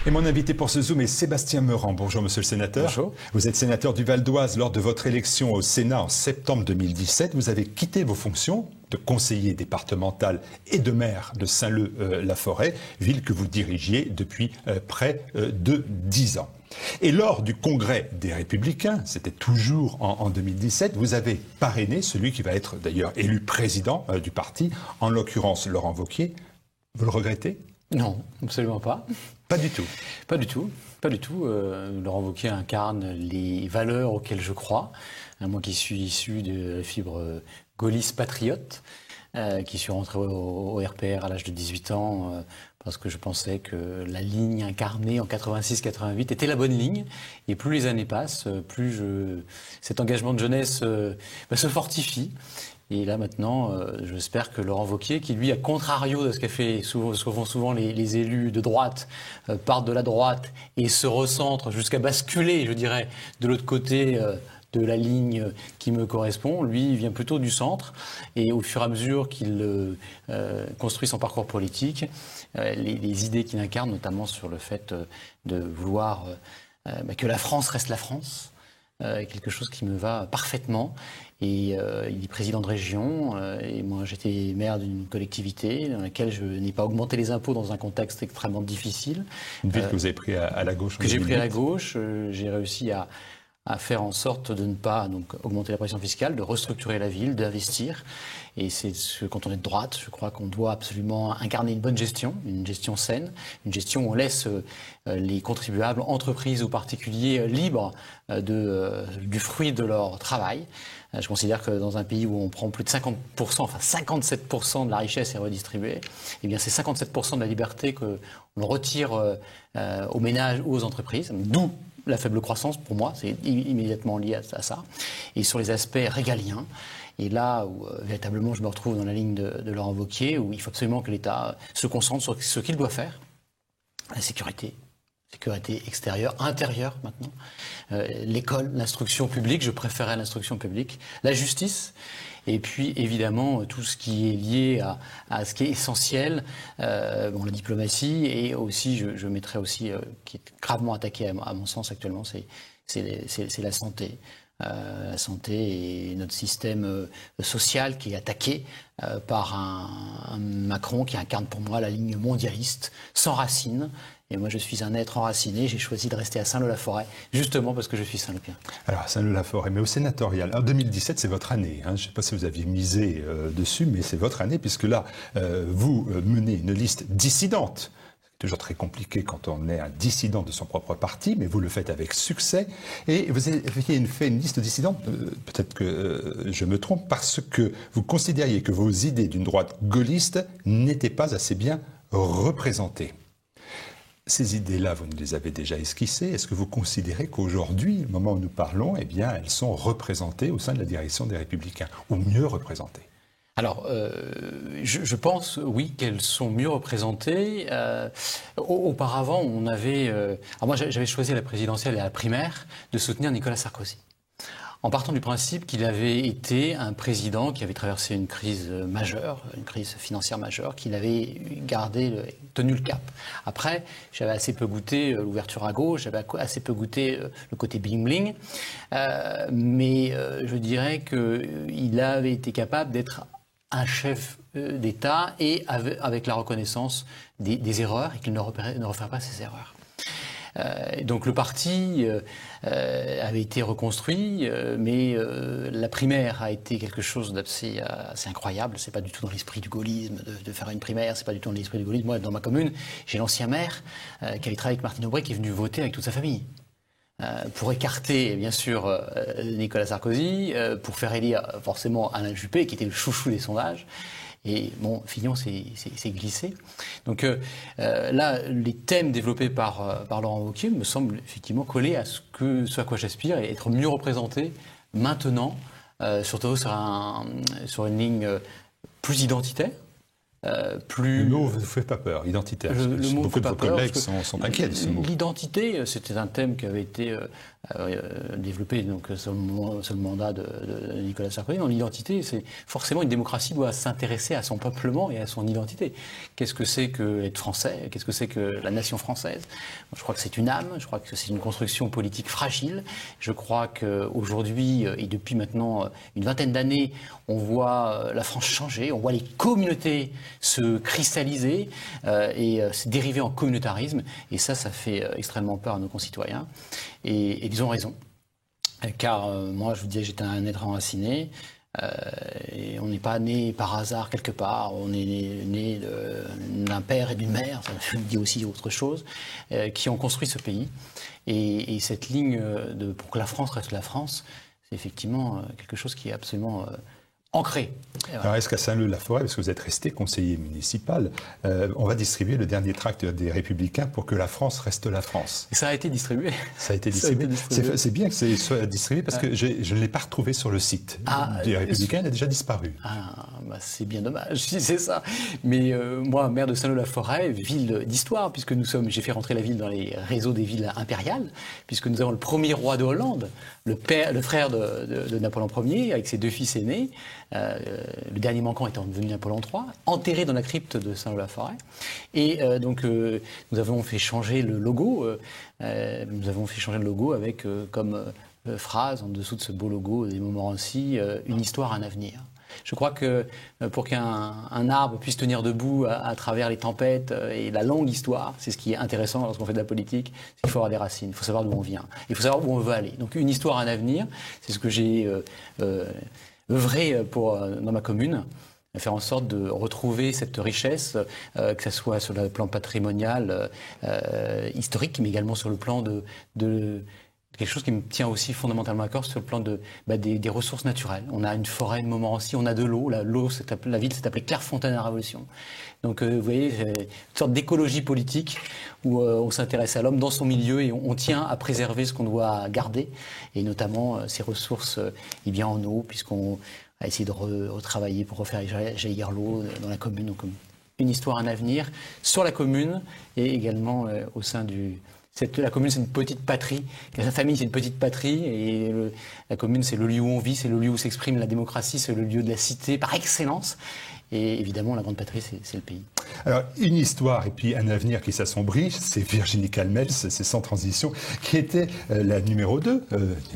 Et mon invité pour ce Zoom est Sébastien Meurant. Bonjour monsieur le sénateur. Bonjour. Vous êtes sénateur du Val d'Oise. Lors de votre élection au Sénat en septembre 2017, vous avez quitté vos fonctions de conseiller départemental et de maire de Saint-Leu-la-Forêt, ville que vous dirigiez depuis près de 10 ans. Et lors du congrès des Républicains, c'était toujours en 2017, vous avez parrainé celui qui va être d'ailleurs élu président du parti, en l'occurrence Laurent Wauquiez. Vous le regrettez ? Non, absolument pas. Pas du tout. Pas du tout. Pas du tout. Laurent Wauquiez incarne les valeurs auxquelles je crois. Moi qui suis issu de la fibre gaulliste patriote, qui suis rentré au RPR à l'âge de 18 ans parce que je pensais que la ligne incarnée en 86-88 était la bonne ligne. Et plus les années passent, plus cet engagement de jeunesse se fortifie. Et là maintenant, j'espère que Laurent Wauquiez, qui lui, à contrario de ce qu'a fait souvent les élus de droite, part de la droite et se recentre jusqu'à basculer, je dirais, de l'autre côté de la ligne qui me correspond. Lui, il vient plutôt du centre. Et au fur et à mesure qu'il construit son parcours politique, les idées qu'il incarne, notamment sur le fait de vouloir que la France reste la France, quelque chose qui me va parfaitement. Et il est président de région, et moi j'étais maire d'une collectivité dans laquelle je n'ai pas augmenté les impôts dans un contexte extrêmement difficile. Une ville que vous avez pris à la gauche. Que j'ai pris à la gauche, j'ai réussi à faire en sorte de ne pas donc augmenter la pression fiscale, de restructurer la ville, d'investir. Et c'est quand on est de droite, je crois qu'on doit absolument incarner une bonne gestion, une gestion saine, une gestion où on laisse les contribuables, entreprises ou particuliers libres du fruit de leur travail. Je considère que dans un pays où on prend plus de 50%, enfin 57% de la richesse est redistribuée, eh bien c'est 57% de la liberté qu'on retire aux ménages ou aux entreprises, d'où la faible croissance, pour moi, c'est immédiatement lié à ça. Et sur les aspects régaliens, et là où véritablement je me retrouve dans la ligne de Laurent Wauquiez, où il faut absolument que l'État se concentre sur ce qu'il doit faire, la sécurité extérieure, intérieure maintenant, l'école, l'instruction publique, je préférais l'instruction publique, la justice, et puis évidemment tout ce qui est lié à ce qui est essentiel, la diplomatie, et aussi je mettrais aussi, qui est gravement attaqué à mon sens actuellement, c'est la santé. La santé et notre système social qui est attaqué par un Macron qui incarne pour moi la ligne mondialiste, sans racines. Et moi, je suis un être enraciné. J'ai choisi de rester à Saint-Leu-la-Forêt, justement parce que je suis Saint-Leupien. Alors, à Saint-Leu-la-Forêt, mais au sénatorial. En 2017, c'est votre année. Je ne sais pas si vous aviez misé dessus, mais c'est votre année, puisque là, vous menez une liste dissidente. C'est toujours très compliqué quand on est un dissident de son propre parti, mais vous le faites avec succès. Et vous avez fait une liste dissidente, peut-être que je me trompe, parce que vous considériez que vos idées d'une droite gaulliste n'étaient pas assez bien représentées. Ces idées-là, vous nous les avez déjà esquissées. Est-ce que vous considérez qu'aujourd'hui, au moment où nous parlons, eh bien, elles sont représentées au sein de la direction des Républicains, ou mieux représentées ? Alors, je pense, oui, qu'elles sont mieux représentées. Auparavant, on avait... moi, j'avais choisi à la présidentielle et à la primaire de soutenir Nicolas Sarkozy, en partant du principe qu'il avait été un président qui avait traversé une crise majeure, une crise financière majeure, qu'il avait tenu le cap. Après, j'avais assez peu goûté l'ouverture à gauche, j'avais assez peu goûté le côté bling-bling, mais je dirais qu'il avait été capable d'être un chef d'État et avec la reconnaissance des erreurs et qu'il ne referait pas ces erreurs. Donc le parti avait été reconstruit, mais la primaire a été quelque chose d'assez incroyable. C'est pas du tout dans l'esprit du gaullisme de faire une primaire, c'est pas du tout dans l'esprit du gaullisme. Moi, dans ma commune, j'ai l'ancien maire qui avait travaillé avec Martine Aubry, qui est venu voter avec toute sa famille. Pour écarter, bien sûr, Nicolas Sarkozy, pour faire élire forcément Alain Juppé, qui était le chouchou des sondages. Et bon, Fillon s'est glissé. Donc là, les thèmes développés par Laurent Wauquiez me semblent effectivement coller à ce à quoi j'aspire et être mieux représenté maintenant, surtout sur une ligne plus identitaire, plus... Le mot ne vous fait pas peur, identitaire. Le mot beaucoup de fait vos pas peur, collègues sont inquiets de ce mot. L'identité, c'était un thème qui avait été développé donc, sur le mandat de Nicolas Sarkozy. Dans l'identité, c'est forcément une démocratie doit s'intéresser à son peuplement et à son identité. Qu'est-ce que c'est que être français? Qu'est-ce que c'est que la nation française? Je crois que c'est une âme, je crois que c'est une construction politique fragile. Je crois qu'aujourd'hui, et depuis maintenant une vingtaine d'années, on voit la France changer, on voit les communautés se cristalliser et se dériver en communautarisme. Et ça fait extrêmement peur à nos concitoyens. Et ils ont raison. Car moi, je vous disais, j'étais un être enraciné. Et on n'est pas né par hasard quelque part. On est né d'un père et d'une mère, ça me dit aussi autre chose, qui ont construit ce pays. Et cette ligne pour que la France reste la France, c'est effectivement quelque chose qui est absolument ancré. Alors, est-ce qu'à Saint-Leu-la-Forêt, parce que vous êtes resté conseiller municipal, on va distribuer le dernier tract des Républicains pour que la France reste la France? Et ça a été distribué. Ça a été distribué. C'est bien que ça soit distribué parce que je ne l'ai pas retrouvé sur le site des Républicains, il a déjà disparu. C'est bien dommage si c'est ça. Mais moi, maire de Saint-Leu-la-Forêt, ville d'histoire, puisque j'ai fait rentrer la ville dans les réseaux des villes impériales, puisque nous avons le premier roi de Hollande, le frère de Napoléon Ier, avec ses deux fils aînés, le dernier manquant étant devenu Napoléon III, enterré dans la crypte de Saint-Leu-la-Forêt. Et donc, nous avons fait changer le logo. Avec comme phrase en dessous de ce beau logo des Montmorency, une histoire, un avenir. Je crois que pour qu'un arbre puisse tenir debout à travers les tempêtes et la longue histoire, c'est ce qui est intéressant lorsqu'on fait de la politique, c'est qu'il faut avoir des racines, il faut savoir d'où on vient, il faut savoir où on veut aller. Donc une histoire, un avenir, c'est ce que j'ai œuvré dans ma commune, faire en sorte de retrouver cette richesse, que ce soit sur le plan patrimonial, historique, mais également sur le plan de quelque chose qui me tient aussi fondamentalement à cœur sur le plan des ressources naturelles. On a une forêt de Montmorency, on a de l'eau. La ville s'est appelée Clairefontaine à la Révolution. Donc vous voyez, une sorte d'écologie politique où on s'intéresse à l'homme dans son milieu et on tient à préserver ce qu'on doit garder, et notamment ces ressources en eau, puisqu'on a essayé de retravailler pour refaire jaillir l'eau dans la commune. Donc une histoire, un avenir sur la commune et également au sein du... La commune, c'est une petite patrie. La famille, c'est une petite patrie. Et la commune, c'est le lieu où on vit, c'est le lieu où s'exprime la démocratie, c'est le lieu de la cité par excellence. Et évidemment, la grande patrie, c'est le pays. Alors, une histoire et puis un avenir qui s'assombrit, c'est Virginie Calmels, c'est sans transition, qui était la numéro 2,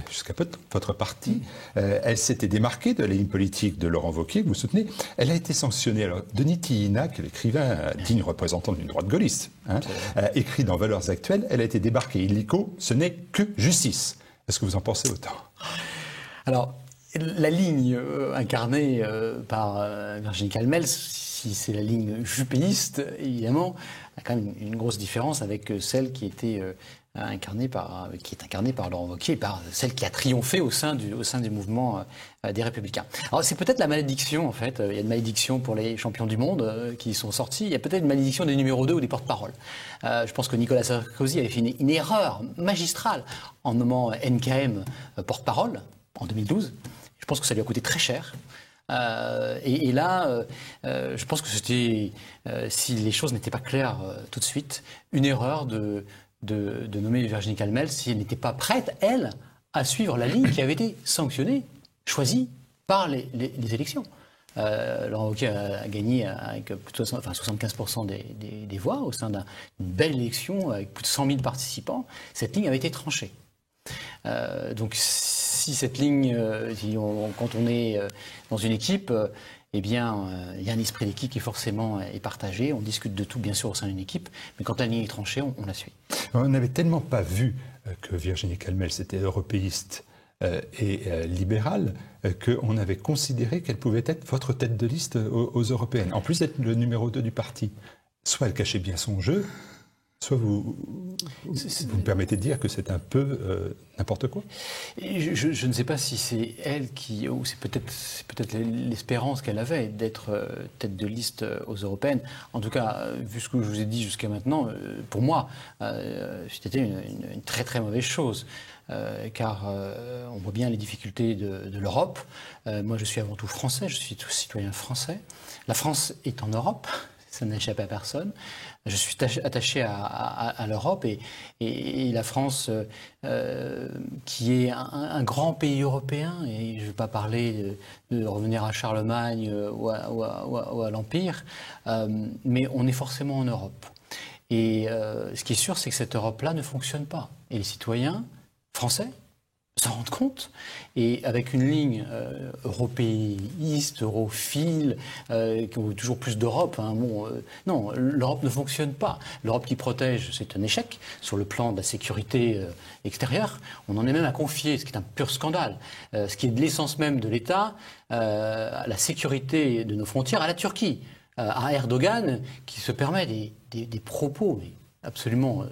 jusqu'à peu de temps, votre parti. Elle s'était démarquée de la ligne politique de Laurent Wauquiez, que vous soutenez. Elle a été sanctionnée. Alors, Denis Tillinac, l'écrivain, digne représentant d'une droite gaulliste, écrit dans Valeurs Actuelles, elle a été débarquée illico, ce n'est que justice. Est-ce que vous en pensez autant? Alors, la ligne incarnée par Virginie Calmels, si c'est la ligne juppéiste, évidemment, il y a quand même une grosse différence avec celle qui était incarnée par Laurent Wauquiez, et par celle qui a triomphé au sein du mouvement des Républicains. Alors c'est peut-être la malédiction, en fait. Il y a une malédiction pour les champions du monde qui sont sortis. Il y a peut-être une malédiction des numéros 2 ou des porte-paroles. Je pense que Nicolas Sarkozy avait fait une erreur magistrale en nommant NKM porte-parole en 2012. Je pense que ça lui a coûté très cher. Et là, je pense que c'était, si les choses n'étaient pas claires tout de suite, une erreur de nommer Virginie Calmels si elle n'était pas prête, elle, à suivre la ligne qui avait été sanctionnée, choisie par les élections. Laurent Wauquiez a gagné avec plus de 75% des voix au sein d'une belle élection avec plus de 100 000 participants. Cette ligne avait été tranchée. Donc si cette ligne, quand on est dans une équipe, il y a un esprit d'équipe qui forcément est partagé. On discute de tout, bien sûr, au sein d'une équipe, mais quand la ligne est tranchée, on la suit. On n'avait tellement pas vu que Virginie Calmels était européiste et libérale qu'on avait considéré qu'elle pouvait être votre tête de liste aux européennes, en plus d'être le numéro 2 du parti. Soit elle cachait bien son jeu, François, vous me permettez de dire que c'est un peu n'importe quoi? Je ne sais pas si c'est elle qui, ou c'est peut-être l'espérance qu'elle avait d'être tête de liste aux européennes. En tout cas, vu ce que je vous ai dit jusqu'à maintenant, pour moi, c'était une très très mauvaise chose. Car on voit bien les difficultés de l'Europe. Moi, je suis avant tout français, je suis citoyen français. La France est en Europe, ça n'échappe à personne. Je suis attaché à l'Europe et la France, qui est un grand pays européen, et je ne veux pas parler de revenir à Charlemagne ou à l'Empire, mais on est forcément en Europe. Et ce qui est sûr, c'est que cette Europe-là ne fonctionne pas. Et les citoyens français s'en rendent compte, et avec une ligne européiste, europhile, qui veut toujours plus d'Europe, hein, non, l'Europe ne fonctionne pas. L'Europe qui protège, c'est un échec sur le plan de la sécurité extérieure. On en est même à confier, ce qui est un pur scandale, ce qui est de l'essence même de l'État, la sécurité de nos frontières à la Turquie, à Erdogan, qui se permet des propos mais absolument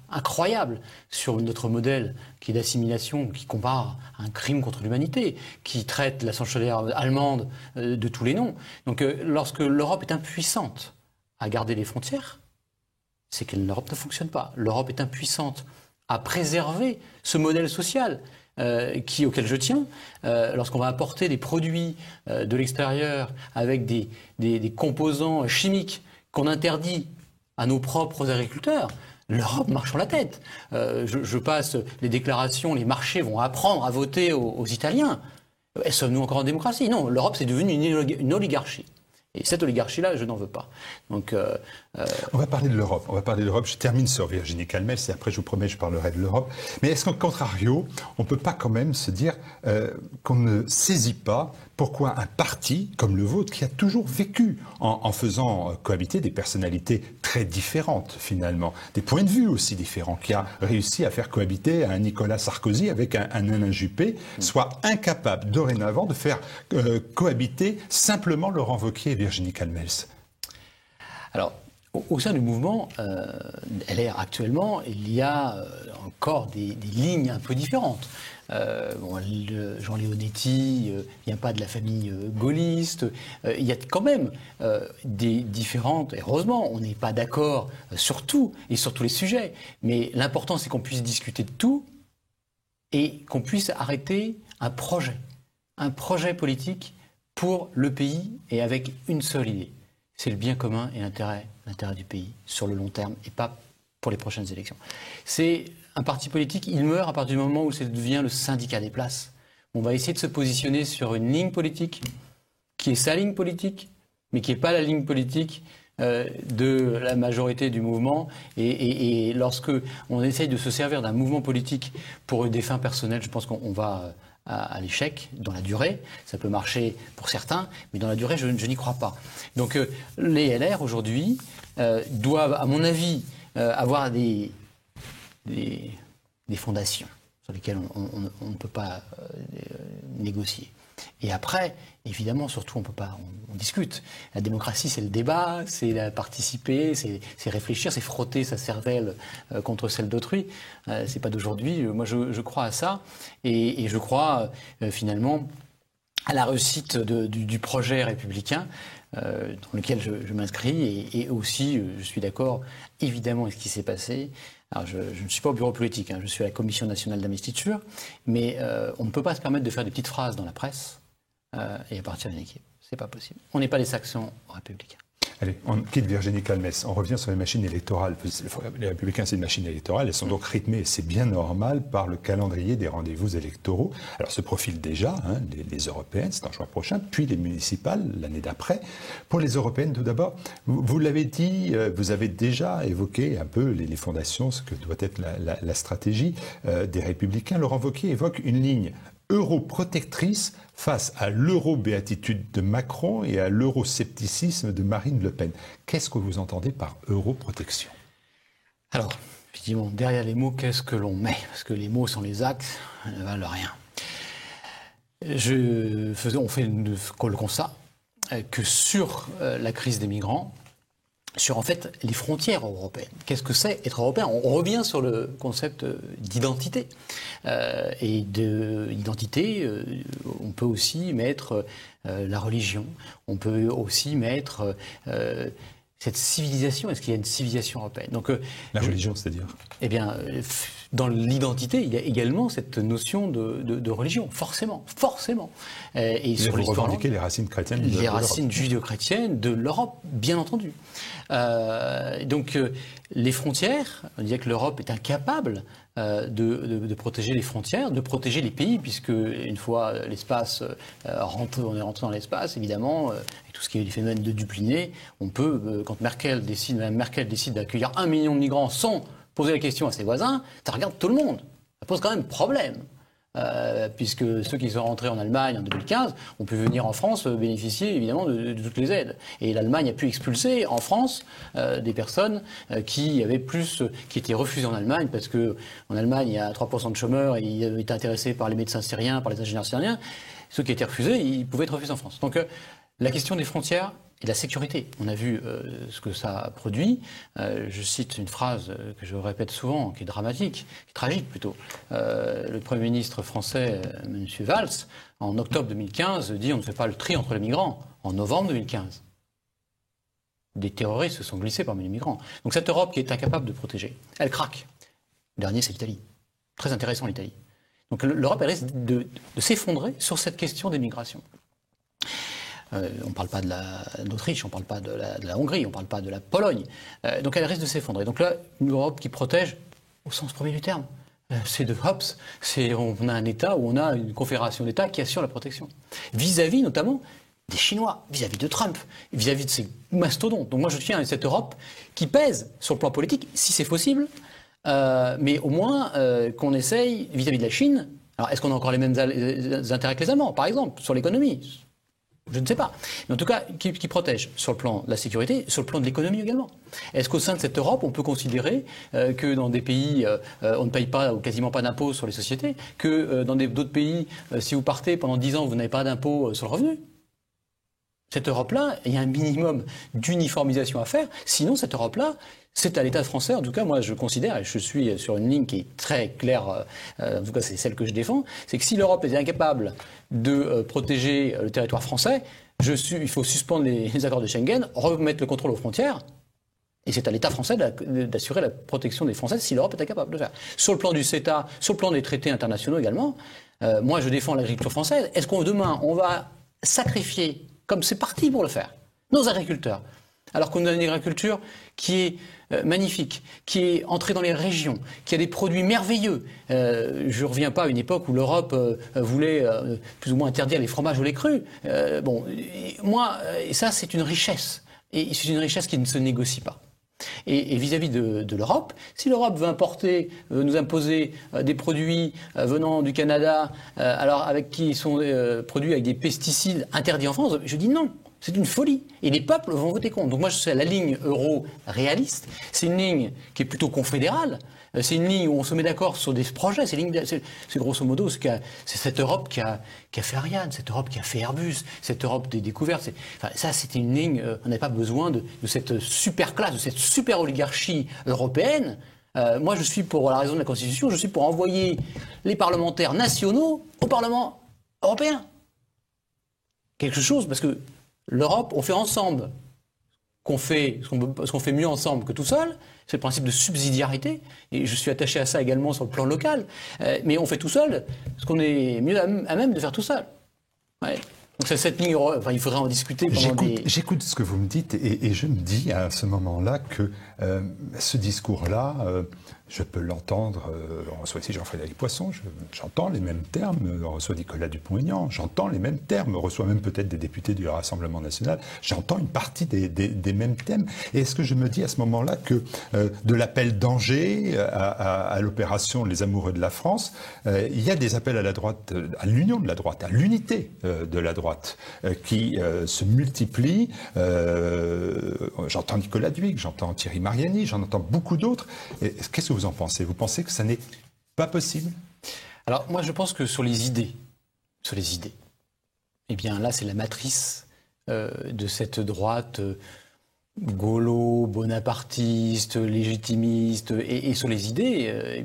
incroyable sur notre modèle qui est d'assimilation, qui compare à un crime contre l'humanité, qui traite la chancelière allemande de tous les noms. Donc lorsque l'Europe est impuissante à garder les frontières, c'est que l'Europe ne fonctionne pas. L'Europe est impuissante à préserver ce modèle social auquel je tiens. Lorsqu'on va apporter des produits de l'extérieur avec des composants chimiques qu'on interdit à nos propres agriculteurs, l'Europe marche sur la tête. Je passe les déclarations, les marchés vont apprendre à voter aux Italiens. Sommes-nous encore en démocratie? Non, l'Europe c'est devenu une oligarchie. Et cette oligarchie-là, je n'en veux pas. Donc, on va parler de l'Europe. On va parler de l'Europe. Je termine sur Virginie Calmels et après, je vous promets, je parlerai de l'Europe. Mais est-ce qu'en contrario, on ne peut pas quand même se dire qu'on ne saisit pas pourquoi un parti comme le vôtre, qui a toujours vécu en faisant cohabiter des personnalités très différentes finalement, des points de vue aussi différents, qui a réussi à faire cohabiter un Nicolas Sarkozy avec un Alain Juppé, soit incapable dorénavant de faire cohabiter simplement Laurent Wauquiez et Virginie Calmels? Alors, au sein du mouvement LR actuellement, il y a encore des lignes un peu différentes. Jean Leonetti ne vient pas de la famille gaulliste. Il y a quand même des différentes. Et heureusement, on n'est pas d'accord sur tout et sur tous les sujets. Mais l'important, c'est qu'on puisse discuter de tout et qu'on puisse arrêter un projet politique pour le pays et avec une seule idée. C'est le bien commun et l'intérêt du pays sur le long terme et pas pour les prochaines élections. C'est un parti politique, il meurt à partir du moment où ça devient le syndicat des places. On va essayer de se positionner sur une ligne politique qui est sa ligne politique, mais qui n'est pas la ligne politique de la majorité du mouvement. Et lorsque on essaye de se servir d'un mouvement politique pour des fins personnelles, je pense qu'on va à l'échec dans la durée. Ça peut marcher pour certains, mais dans la durée, je n'y crois pas. Donc les LR aujourd'hui doivent, à mon avis, avoir des fondations sur lesquelles on ne peut pas négocier. Et après, évidemment, surtout, on discute. La démocratie, c'est le débat, c'est participer, c'est réfléchir, c'est frotter sa cervelle contre celle d'autrui. C'est pas d'aujourd'hui. Moi, je crois à ça. Et je crois, finalement, à la réussite du projet républicain dans lequel je m'inscris. Et aussi, je suis d'accord, évidemment, avec ce qui s'est passé. Alors, je ne suis pas au bureau politique, je suis à la Commission nationale d'investiture, mais on ne peut pas se permettre de faire des petites phrases dans la presse et à partir d'une équipe. C'est pas possible. On n'est pas des Saxons républicains. Allez, on quitte Virginie Calmels, on revient sur les machines électorales. Les Républicains, c'est une machine électorale, elles sont donc rythmées, c'est bien normal, par le calendrier des rendez-vous électoraux. Alors se profilent déjà les européennes, c'est en juin prochain, puis les municipales l'année d'après. Pour les européennes, tout d'abord, vous l'avez dit, vous avez déjà évoqué un peu les fondations, ce que doit être la stratégie des Républicains. Laurent Wauquiez évoque une ligne europrotectrice face à l'euro-béatitude de Macron et à l'euroscepticisme de Marine Le Pen. Qu'est-ce que vous entendez par europrotection? Alors, effectivement, derrière les mots, qu'est-ce que l'on met? Parce que les mots sans les actes ne valent rien. On fait le constat que sur la crise des migrants, sur en fait les frontières européennes. Qu'est-ce que c'est être européen? On revient sur le concept d'identité. Et d'identité, on peut aussi mettre la religion, on peut aussi mettre cette civilisation. Est-ce qu'il y a une civilisation européenne? Donc, la religion, c'est-à-dire? Eh bien, dans l'identité, il y a également cette notion de religion, forcément. Et sur vous revendiquez les racines chrétiennes de les racines judéo-chrétiennes de l'Europe, bien entendu. Donc, les frontières, on disait que l'Europe est incapable de protéger les frontières, de protéger les pays, puisque une fois l'espace on est rentré dans l'espace, évidemment, avec tout ce qui est les phénomènes de dupliné, on peut, quand Mme Merkel décide d'accueillir 1 million de migrants sans poser la question à ses voisins, ça regarde tout le monde. Ça pose quand même problème. Puisque ceux qui sont rentrés en Allemagne en 2015 ont pu venir en France bénéficier évidemment de toutes les aides. Et l'Allemagne a pu expulser en France des personnes qui étaient refusées en Allemagne, parce que en Allemagne il y a 3% de chômeurs et ils étaient intéressés par les médecins syriens, par les ingénieurs syriens. Ceux qui étaient refusés, ils pouvaient être refusés en France. Donc la question des frontières et de la sécurité. On a vu ce que ça a produit. Je cite une phrase que je répète souvent, qui est dramatique, qui est tragique plutôt. Le Premier ministre français, M. Valls, en octobre 2015, dit « on ne fait pas le tri entre les migrants ». En novembre 2015, des terroristes se sont glissés parmi les migrants. Donc cette Europe qui est incapable de protéger, elle craque. Le dernier, c'est l'Italie. Très intéressant, l'Italie. Donc l'Europe, elle risque de s'effondrer sur cette question des migrations. On ne parle pas de l'Autriche, on ne parle pas de la Hongrie, on ne parle pas de la Pologne. Donc elle risque de s'effondrer. Donc là, une Europe qui protège au sens premier du terme. C'est de Hobbes. On a un État où on a une confédération d'États qui assure la protection. Vis-à-vis notamment des Chinois, vis-à-vis de Trump, vis-à-vis de ces mastodontes. Donc moi je tiens à cette Europe qui pèse sur le plan politique, si c'est possible, mais au moins qu'on essaye vis-à-vis de la Chine. Alors est-ce qu'on a encore les mêmes intérêts que les Allemands, par exemple, sur l'économie ? Je ne sais pas. Mais en tout cas, qui protège sur le plan de la sécurité, sur le plan de l'économie également. Est-ce qu'au sein de cette Europe, on peut considérer que dans des pays, on ne paye pas ou quasiment pas d'impôt sur les sociétés, que dans d'autres pays, si vous partez pendant 10 ans, vous n'avez pas d'impôt sur le revenu? Cette Europe-là, il y a un minimum d'uniformisation à faire. Sinon, cette Europe-là, c'est à l'État français. En tout cas, moi, je considère, et je suis sur une ligne qui est très claire, en tout cas, c'est celle que je défends, c'est que si l'Europe est incapable de protéger le territoire français, il faut suspendre les accords de Schengen, remettre le contrôle aux frontières, et c'est à l'État français d'assurer la protection des Français si l'Europe est incapable de le faire. Sur le plan du CETA, sur le plan des traités internationaux également, moi, je défends l'agriculture française. Est-ce qu'on demain, on va sacrifier, comme c'est parti pour le faire, nos agriculteurs, alors qu'on a une agriculture qui est magnifique, qui est entrée dans les régions, qui a des produits merveilleux. Je ne reviens pas à une époque où l'Europe voulait plus ou moins interdire les fromages au lait cru. Moi, ça c'est une richesse. Et c'est une richesse qui ne se négocie pas. Et vis-à-vis de l'Europe, si l'Europe veut importer, nous imposer des produits venant du Canada, alors avec qui sont produits avec des pesticides interdits en France, je dis non. C'est une folie. Et les peuples vont voter contre. Donc moi, je suis à la ligne euro-réaliste. C'est une ligne qui est plutôt confédérale. C'est une ligne où on se met d'accord sur des projets. C'est grosso modo, c'est cette Europe qui a fait Ariane, cette Europe qui a fait Airbus, cette Europe des découvertes. Ça, c'était une ligne, on n'avait pas besoin de cette super classe, de cette super oligarchie européenne. Moi, je suis pour la raison de la Constitution, je suis pour envoyer les parlementaires nationaux au Parlement européen. Quelque chose, parce que l'Europe, on fait ensemble ce qu'on fait mieux ensemble que tout seul. C'est le principe de subsidiarité. Et je suis attaché à ça également sur le plan local. Mais on fait tout seul ce qu'on est mieux à même de faire tout seul. Ouais. Donc c'est cette ligne, il faudrait en discuter pendant J'écoute ce que vous me dites et je me dis à ce moment-là que ce discours-là, je peux l'entendre. On reçoit ici Jean-Frédéric Poisson, j'entends les mêmes termes. On reçoit Nicolas Dupont-Aignan, j'entends les mêmes termes. On reçoit même peut-être des députés du Rassemblement national. J'entends une partie des mêmes thèmes. Et est-ce que je me dis à ce moment-là que de l'appel d'Angers à l'opération Les Amoureux de la France, il y a des appels à la droite, à l'union de la droite, à l'unité de la droite qui se multiplient. J'entends Nicolas Dhuicq, j'entends Thierry Mariani, j'en entends beaucoup d'autres. Qu'est-ce que vous en pensez? Vous pensez que ça n'est pas possible? Alors moi je pense que sur les idées, eh bien là c'est la matrice de cette droite gaulo, bonapartiste, légitimiste, et sur les idées,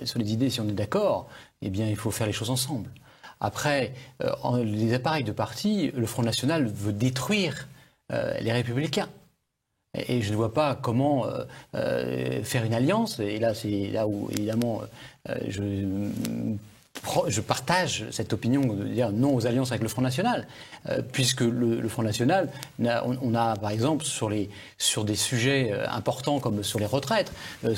sur les idées, si on est d'accord, eh bien, il faut faire les choses ensemble. Après, les appareils de parti, le Front National veut détruire les Républicains. Et je ne vois pas comment faire une alliance. Et là, c'est là où, évidemment, je partage cette opinion de dire non aux alliances avec le Front National, puisque le Front National, on a par exemple sur des sujets importants comme sur les retraites, le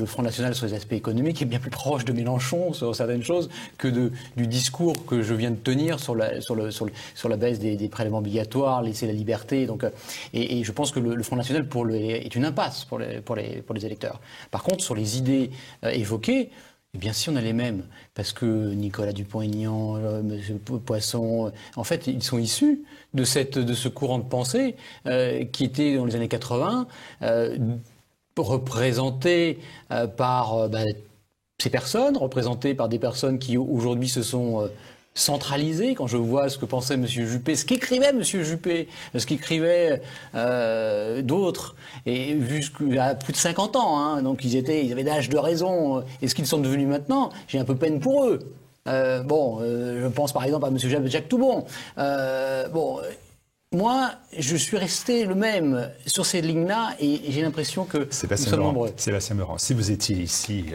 Front National sur les aspects économiques est bien plus proche de Mélenchon sur certaines choses que du discours que je viens de tenir sur la baisse des prélèvements obligatoires, laisser la liberté. Donc, et je pense que le Front National est une impasse pour les électeurs. Par contre, sur les idées évoquées, eh bien, si on a les mêmes, parce que Nicolas Dupont-Aignan, M. Poisson, en fait, ils sont issus de ce courant de pensée qui était dans les années 80, représenté par ces personnes, représenté par des personnes qui aujourd'hui se sont centralisées. Quand je vois ce que pensait M. Juppé, ce qu'écrivait M. Juppé, ce qu'écrivaient d'autres, et vu à plus de 50 ans, hein, donc ils avaient l'âge de raison, et ce qu'ils sont devenus maintenant, j'ai un peu peine pour eux. Je pense par exemple à M. Jacques Toubon. Moi, je suis resté le même sur ces lignes-là et j'ai l'impression que nous sommes nombreux. Sébastien Meurant, si vous étiez ici,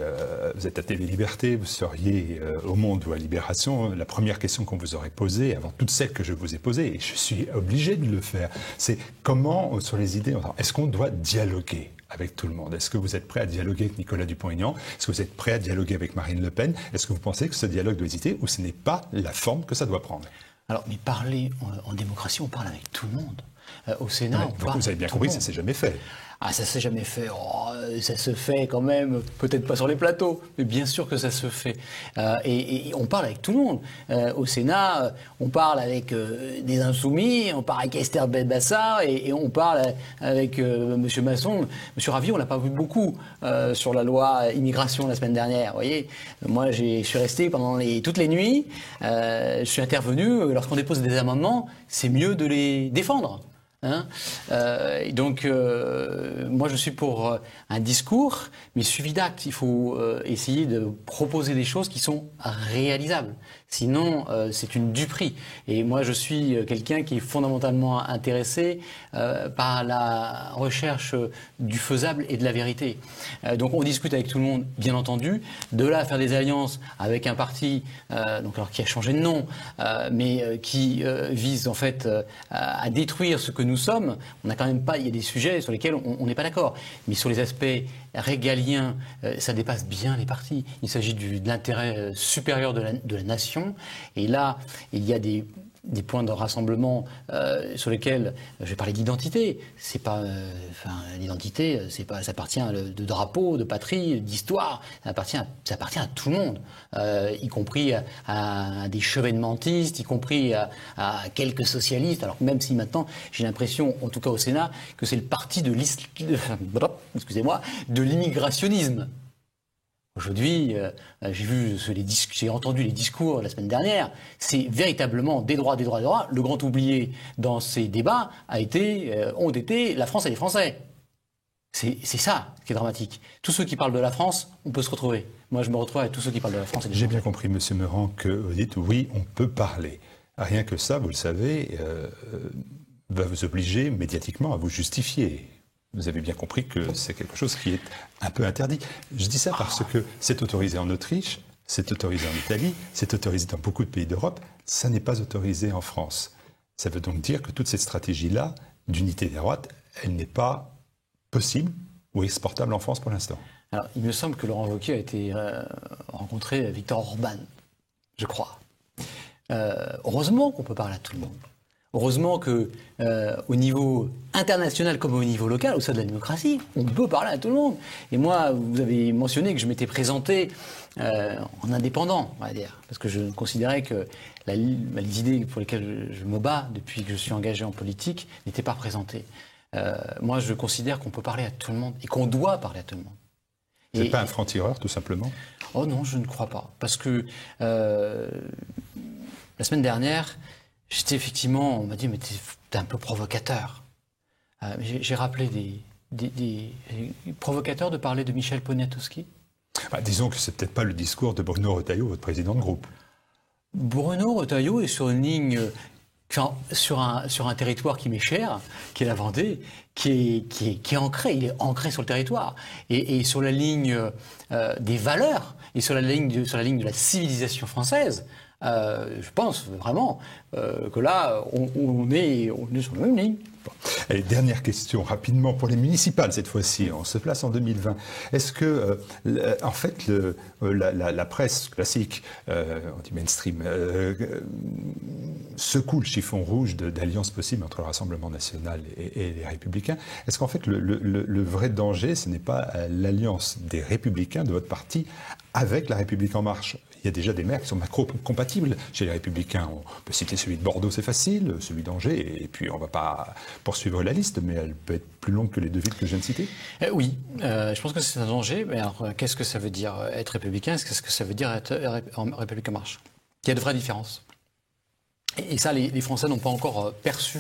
vous êtes à TV Liberté, vous seriez au Monde ou à Libération, la première question qu'on vous aurait posée, avant toutes celles que je vous ai posées, et je suis obligé de le faire, c'est comment, sur les idées, est-ce qu'on doit dialoguer avec tout le monde? Est-ce que vous êtes prêt à dialoguer avec Nicolas Dupont-Aignan? Est-ce que vous êtes prêt à dialoguer avec Marine Le Pen? Est-ce que vous pensez que ce dialogue doit exister ou ce n'est pas la forme que ça doit prendre? Alors, mais parler en démocratie, on parle avec tout le monde. Au Sénat, on parle. Vous avez bien compris que ça ne s'est jamais fait. Ah, ça s'est jamais fait. Oh, ça se fait quand même, peut-être pas sur les plateaux, mais bien sûr que ça se fait. Et on parle avec tout le monde. Au Sénat, on parle avec des insoumis, on parle avec Esther Benbassa et on parle avec M. Masson. M. Ravier, on l'a pas vu beaucoup sur la loi immigration la semaine dernière. Vous voyez, moi, je suis resté pendant toutes les nuits. Je suis intervenu. Lorsqu'on dépose des amendements, c'est mieux de les défendre. Moi, je suis pour un discours, mais suivi d'actes. Il faut essayer de proposer des choses qui sont réalisables. Sinon, c'est une duperie. Et moi, je suis quelqu'un qui est fondamentalement intéressé par la recherche du faisable et de la vérité. Donc, on discute avec tout le monde, bien entendu. De là à faire des alliances avec un parti, qui a changé de nom, mais qui vise en fait à détruire ce que nous sommes. On n'a quand même pas. Il y a des sujets sur lesquels on n'est pas d'accord. Mais sur les aspects régaliens, ça dépasse bien les partis. Il s'agit de l'intérêt supérieur de la nation. Et là, il y a des points de rassemblement sur lesquels je vais parler d'identité. C'est pas, l'identité, c'est pas, ça appartient de drapeau, de patrie, d'histoire. Ça appartient à tout le monde, y compris à des chevènementistes, y compris à quelques socialistes. Alors même si maintenant, j'ai l'impression, en tout cas au Sénat, que c'est le parti de l'immigrationnisme. Aujourd'hui, j'ai entendu les discours la semaine dernière. C'est véritablement des droits. Le grand oublié dans ces débats ont été la France et les Français. C'est ça qui est dramatique. Tous ceux qui parlent de la France, on peut se retrouver. Moi, je me retrouve avec tous ceux qui parlent de la France et des Français. J'ai bien compris, Monsieur Meurant, que vous dites oui, on peut parler. Rien que ça, vous le savez, va vous obliger médiatiquement à vous justifier. Vous avez bien compris que c'est quelque chose qui est un peu interdit. Je dis ça parce que c'est autorisé en Autriche, c'est autorisé en Italie, c'est autorisé dans beaucoup de pays d'Europe, ça n'est pas autorisé en France. Ça veut donc dire que toute cette stratégie-là, d'unité des droites, elle n'est pas possible ou exportable en France pour l'instant. Alors, il me semble que Laurent Wauquiez a été rencontré Viktor Orban, je crois. Heureusement qu'on peut parler à tout le monde. Heureusement que au niveau international comme au niveau local, au sein de la démocratie, on peut parler à tout le monde. Et moi, vous avez mentionné que je m'étais présenté en indépendant, on va dire, parce que je considérais que les idées pour lesquelles je me bats depuis que je suis engagé en politique n'étaient pas représentées. Moi, je considère qu'on peut parler à tout le monde et qu'on doit parler à tout le monde. C'est pas un franc-tireur, tout simplement? Oh non, je ne crois pas. Parce que la semaine dernière, j'étais effectivement, on m'a dit, mais t'es un peu provocateur. J'ai rappelé des provocateurs de parler de Michel Poniatowski. Disons que c'est peut-être pas le discours de Bruno Retailleau, votre président de groupe. Bruno Retailleau est sur une ligne, sur un territoire qui m'est cher, qui est la Vendée, qui est ancré, il est ancré sur le territoire. Et sur la ligne des valeurs, et sur la ligne de la civilisation française, je pense vraiment que là, on est sur la même ligne. Bon. Allez, dernière question, rapidement, pour les municipales cette fois-ci. On se place en 2020. Est-ce que, en fait, la presse classique, anti-mainstream, secoue le chiffon rouge d'alliance possible entre le Rassemblement national et les Républicains? Est-ce qu'en fait, le vrai danger, ce n'est pas l'alliance des Républicains de votre parti avec la République En Marche? Il y a déjà des maires qui sont macro-compatibles chez les Républicains. On peut citer celui de Bordeaux, c'est facile, celui d'Angers, et puis on ne va pas poursuivre la liste, mais elle peut être plus longue que les deux villes que je viens de citer. Oui, je pense que c'est un danger. Mais alors, qu'est-ce que ça veut dire être républicain? Qu'est-ce que ça veut dire être République En Marche? Il y a de vraies différences. Et ça, les Français n'ont pas encore perçu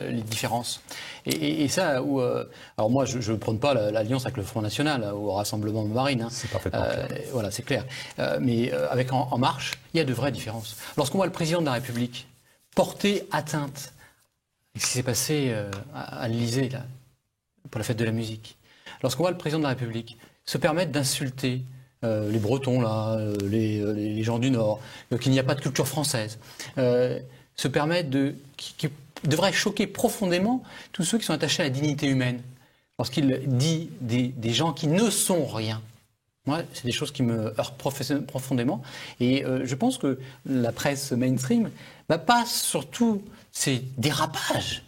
les différences. Et ça, alors moi, je ne prône pas l'alliance avec le Front National ou au Rassemblement Marine. C'est parfaitement clair. Voilà, c'est clair. Mais avec en Marche, il y a de vraies différences. Lorsqu'on voit le président de la République porter atteinte à ce qui s'est passé à l'Élysée, là, pour la fête de la musique, lorsqu'on voit le président de la République se permettre d'insulter les Bretons, là, les gens du Nord, qu'il n'y a pas de culture française, se permettre qui devrait choquer profondément tous ceux qui sont attachés à la dignité humaine. Lorsqu'il dit des gens qui ne sont rien. Moi, c'est des choses qui me heurtent profondément. Et je pense que la presse mainstream passe sur tous ces dérapages,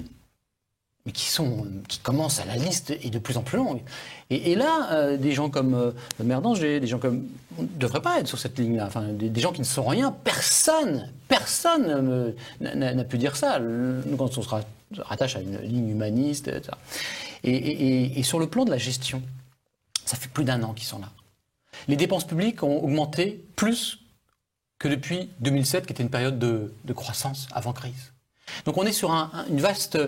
mais qui commencent à la liste est de plus en plus longue. Et là, des gens comme le maire d'Angers, des gens comme... On ne devrait pas être sur cette ligne-là. Enfin, des gens qui ne sont rien, personne n'a pu dire ça. Quand on se rattache à une ligne humaniste, etc. Et sur le plan de la gestion, ça fait plus d'1 an qu'ils sont là. Les dépenses publiques ont augmenté plus que depuis 2007, qui était une période de croissance avant crise. Donc on est sur une vaste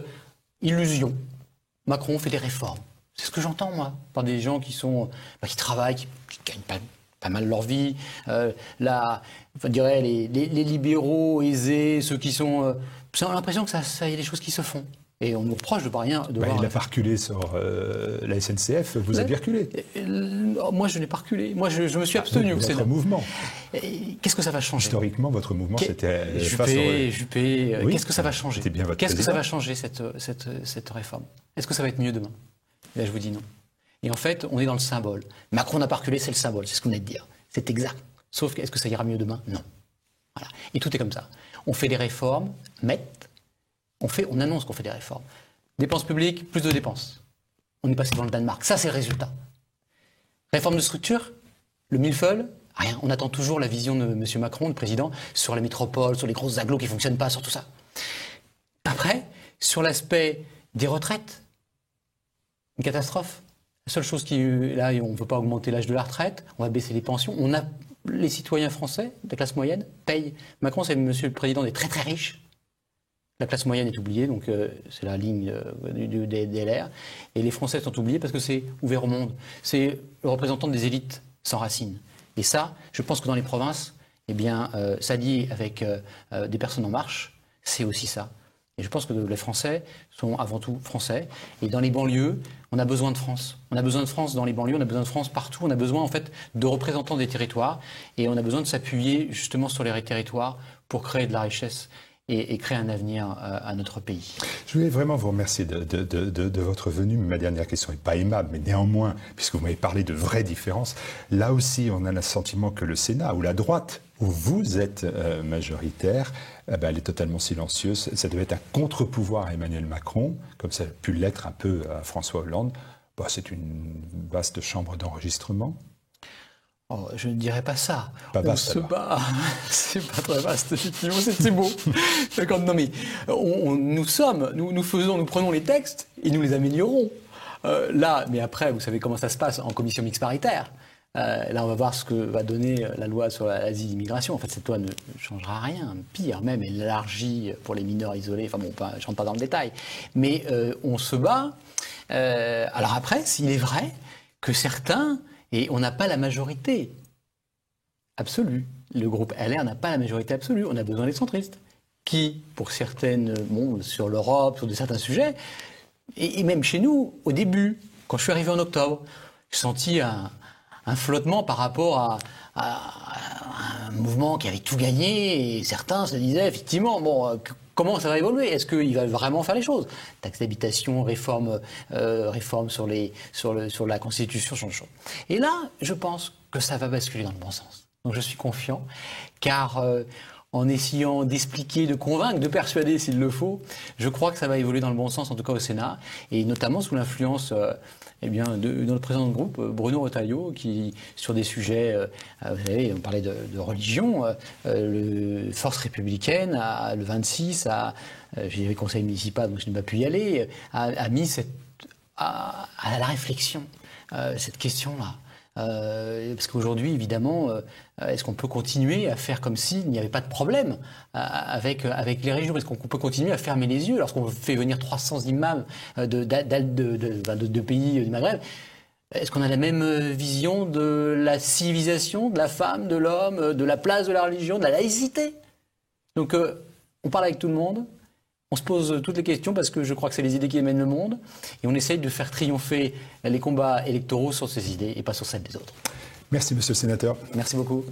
illusion. Macron fait des réformes. C'est ce que j'entends, moi, par des gens qui travaillent, qui gagnent pas mal leur vie. Je dirais les libéraux aisés, ceux qui sont... j'ai l'impression que ça y a des choses qui se font. Et on nous reproche de pas rien. Il n'a pas reculé sur la SNCF, vous avez reculé. Moi, je n'ai pas reculé. Moi, je me suis abstenu. Votre mouvement. Qu'est-ce que ça va changer? Historiquement, votre mouvement, c'était... Juppé, oui, qu'est-ce que ça va changer? C'était bien votre Qu'est-ce que ça président. va changer, cette réforme? Est-ce que ça va être mieux demain? Et là, je vous dis non. Et en fait, on est dans le symbole. Macron n'a pas reculé, c'est le symbole, c'est ce qu'on venait de dire. C'est exact. Sauf que, est-ce que ça ira mieux demain? Non. Voilà. Et tout est comme ça. On fait des réformes, on annonce qu'on fait des réformes. Dépenses publiques, plus de dépenses. On est passé dans le Danemark. Ça, c'est le résultat. Réforme de structure, le millefeuille, rien. On attend toujours la vision de M. Macron, le président, sur la métropole, sur les grosses agglos qui ne fonctionnent pas, sur tout ça. Après, sur l'aspect des retraites, une catastrophe. La seule chose là, on ne veut pas augmenter l'âge de la retraite, on va baisser les pensions. Les citoyens français, de classe moyenne, payent. Macron, c'est monsieur le président des très très riches. La classe moyenne est oubliée, donc c'est la ligne des LR. Et les Français sont oubliés parce que c'est ouvert au monde. C'est le représentant des élites sans racines. Et ça, je pense que dans les provinces, s'allier avec des personnes en marche, c'est aussi ça. Et je pense que les Français sont avant tout Français. Et dans les banlieues, on a besoin de France. On a besoin de France dans les banlieues, on a besoin de France partout. On a besoin en fait de représentants des territoires. Et on a besoin de s'appuyer justement sur les territoires pour créer de la richesse et créer un avenir à notre pays. Je voulais vraiment vous remercier de votre venue. Ma dernière question n'est pas aimable, mais néanmoins, puisque vous m'avez parlé de vraies différences, là aussi on a le sentiment que le Sénat, ou la droite, où vous êtes majoritaire, elle est totalement silencieuse. Ça devait être un contre-pouvoir à Emmanuel Macron, comme ça a pu l'être un peu à François Hollande. C'est une vaste chambre d'enregistrement. Oh, je ne dirais pas ça. Pas on vaste, se bat. C'est pas très vaste, effectivement, c'est beau. D'accord, non mais nous prenons les textes et nous les améliorons. Là, mais après, vous savez comment ça se passe en commission mixte paritaire. Là, on va voir ce que va donner la loi sur l'asile et l'immigration. En fait, cette loi ne changera rien. Pire, même, elle élargit pour les mineurs isolés. Enfin bon, je ne rentre pas dans le détail. Mais on se bat. Alors après, s'il est vrai que certains, et on n'a pas la majorité absolue, le groupe LR n'a pas la majorité absolue, on a besoin des centristes, qui, pour certaines, bon, sur l'Europe, sur certains sujets, et même chez nous, au début, quand je suis arrivé en octobre, j'ai senti un flottement par rapport à un mouvement qui avait tout gagné, et certains se disaient effectivement, bon, comment ça va évoluer? Est-ce qu'il va vraiment faire les choses? Taxe d'habitation, réforme sur la Constitution, change de choses. Et là, je pense que ça va basculer dans le bon sens. Donc je suis confiant, car en essayant d'expliquer, de convaincre, de persuader s'il le faut, je crois que ça va évoluer dans le bon sens, en tout cas au Sénat, et notamment sous l'influence de notre président de groupe, Bruno Retailleau, qui, sur des sujets, vous savez, on parlait de religion, Force républicaine, le 26, j'ai le conseil municipal, donc je n'ai pas pu y aller, a mis à la réflexion cette question-là. Parce qu'aujourd'hui, évidemment, est-ce qu'on peut continuer à faire comme s'il n'y avait pas de problème avec les régions? Est-ce qu'on peut continuer à fermer les yeux lorsqu'on fait venir 300 imams de pays du Maghreb? Est-ce qu'on a la même vision de la civilisation, de la femme, de l'homme, de la place de la religion, de la laïcité? Donc, on parle avec tout le monde. On se pose toutes les questions parce que je crois que c'est les idées qui mènent le monde et on essaye de faire triompher les combats électoraux sur ces idées et pas sur celles des autres. Merci, monsieur le sénateur. Merci beaucoup.